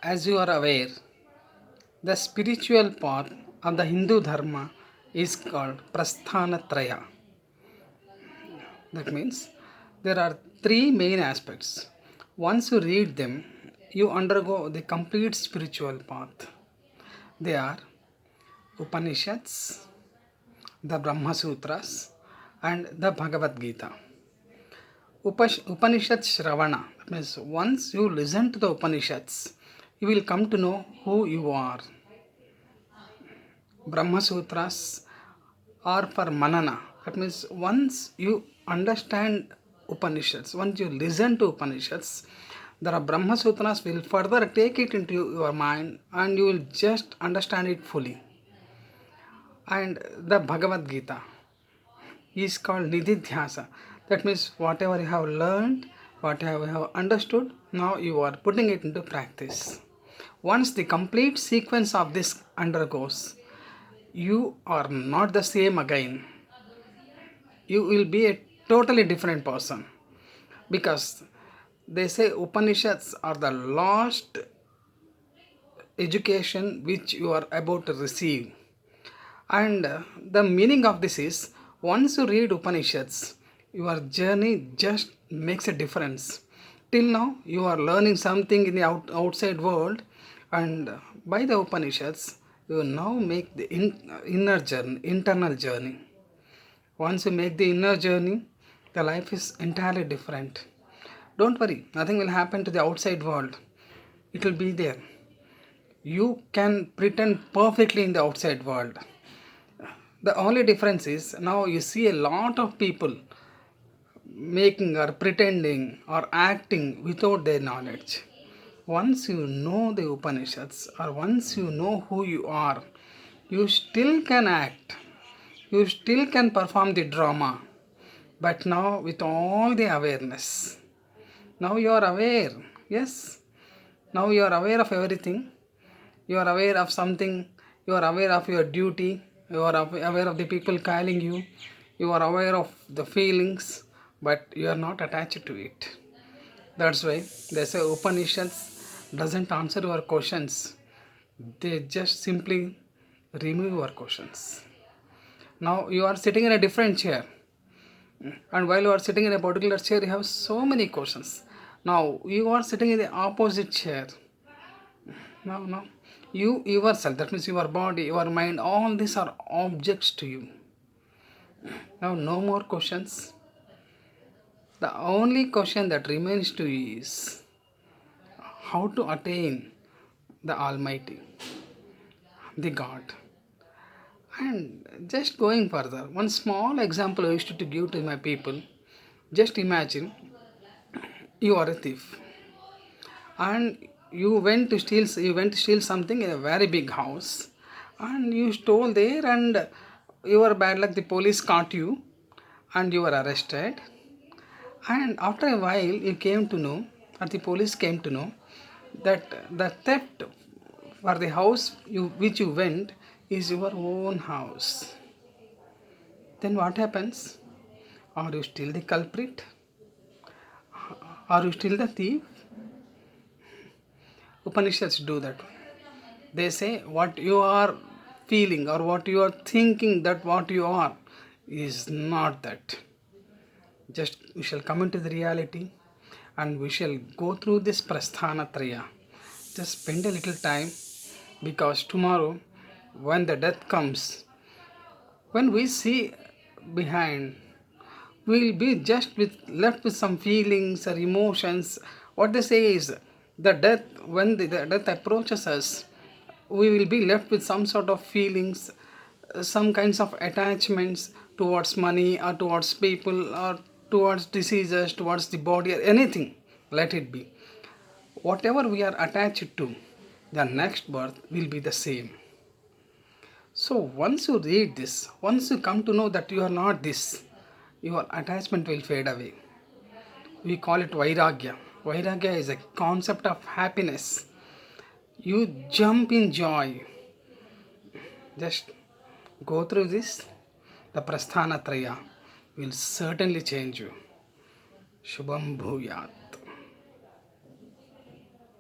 As you are aware, the spiritual path of the Hindu Dharma is called Prasthanatraya. That means there are three main aspects. Once you read them, you undergo the complete spiritual path. They are Upanishads, the Brahma Sutras, and the Bhagavad Gita. Upanishad Shravana, that means once you listen to the Upanishads, you will come to know who you are. Brahma Sutras are for Manana, that means once you understand Upanishads, once you listen to Upanishads, there are Brahma Sutras will further take it into your mind and you will just understand it fully. And the Bhagavad Gita is called Nididhyasa. That means whatever you have learned, whatever you have understood, now you are putting it into practice. Once the complete sequence of this undergoes, you are not the same again. You will be a totally different person because they say Upanishads are the last education which you are about to receive. And the meaning of this is once you read Upanishads, your journey just makes a difference. Till now, you are learning something in the outside world, and by the Upanishads, you now make the inner journey, internal journey. Once you make the inner journey, the life is entirely different. Don't worry, nothing will happen to the outside world. It will be there. You can pretend perfectly in the outside world. The only difference is now you see a lot of people making or pretending or acting without their knowledge. Once you know the Upanishads or once you know who you are, you still can act. You still can perform the drama. But now with all the awareness. Now you are aware. Yes. Now you are aware of everything. You are aware of something. You are aware of your duty. You are aware of the people calling you. You are aware of the feelings, but you are not attached to it. That's why they say Upanishads doesn't answer your questions. They just simply remove your questions. Now you are sitting in a different chair, and while you are sitting in a particular chair, you have so many questions. Now you are sitting in the opposite chair. Now you yourself, that means your body, your mind, all these are objects to you. Now no more questions. The only question that remains to you is how to attain the Almighty, the God. And just going further, one small example I used to give to my people. Just imagine you are a thief and you went to steal something in a very big house and you stole there, and you were bad luck, the police caught you and you were arrested. And after a while you came to know, or the police came to know, that the theft for the house which you went is your own house. Then what happens? Are you still the culprit? Are you still the thief? Upanishads do that. They say what you are feeling or what you are thinking that what you are is not that. Just we shall come into the reality and we shall go through this Prasthanatraya. Just spend a little time, because tomorrow when the death comes, when we see behind, we will be just left with some feelings or emotions. What they say is the death, when the death approaches us, we will be left with some sort of feelings, some kinds of attachments towards money or towards people or towards diseases, towards the body or anything. Let it be. Whatever we are attached to, the next birth will be the same. So once you read this, once you come to know that you are not this, your attachment will fade away. We call it Vairagya. Vairagya is a concept of happiness. You jump in joy. Just go through this. The Prasthanatraya will certainly change you. Shubham Bhuyat.